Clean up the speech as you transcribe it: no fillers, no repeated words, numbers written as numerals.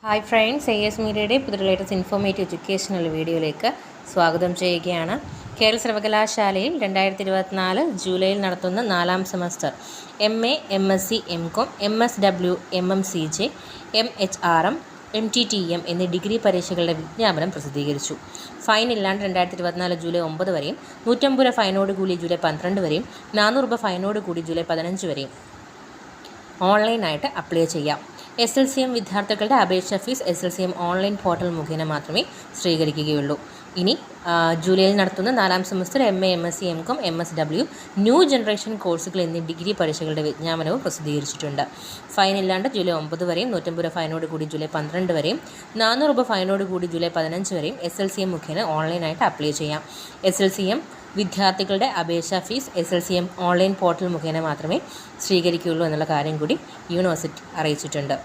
Hi friends, AS മീഡിയയുടെ പുതിയ latest informative educational വീഡിയോയിലേക്ക് സ്വാഗതം ചെയ്യുകയാണ്. കേരള സർവകലാശാലയിൽ 2024 ജൂലൈയിൽ നടത്തുന്ന 4ാം semester MA, MSc, MCom, MSW, MMCJ, MHRM, MTTM എന്നീ ഡിഗ്രി പരീക്ഷകളുടെ വിജ്ഞാപനം പ്രസിദ്ധീകരിച്ചു. ഫൈൻ ഇല്ലാണ്ട് 2024 ജൂലൈ 9 വരെയും 150 രൂപ ഫൈനോട് കൂടി ജൂലൈ 12 വരെയും 400 രൂപ ഫൈനോട് കൂടി ജൂലൈ 15 വരെയും ഓൺലൈനായിട്ട് അപ്ലൈ ചെയ്യാം. SLCM വിദ്യാർത്ഥികളുടെ അപേക്ഷാ ഫീസ് SLCM ഓൺലൈൻ പോർട്ടൽ മുഖേന മാത്രമേ സ്വീകരിക്കുകയുള്ളൂ. ഇനി ജൂലൈയിൽ നടത്തുന്ന 4ാം semester MA, MSc, MCom, MSW, new generation കോഴ്സുകൾ എന്നീ ഡിഗ്രി പരീക്ഷകളുടെ വിജ്ഞാപനവും പ്രസിദ്ധീകരിച്ചിട്ടുണ്ട്. ഫൈൻ ഇല്ലാണ്ട് ജൂലൈ 9 വരെയും 150 രൂപ ഫൈനോട് കൂടി ജൂലൈ 12 വരെയും 400 രൂപ ഫൈനോട് കൂടി ജൂലൈ 15 വരെയും SLCM മുഖേന ഓൺലൈനായിട്ട് അപ്ലൈ ചെയ്യാം. SLCM വിദ്യാർത്ഥികളുടെ അപേക്ഷാ ഫീസ് SLCM ഓൺലൈൻ പോർട്ടൽ മുഖേന മാത്രമേ സ്വീകരിക്കുകയുള്ളൂ എന്നുള്ള കാര്യം കൂടി യൂണിവേഴ്സിറ്റി അറിയിച്ചിട്ടുണ്ട്.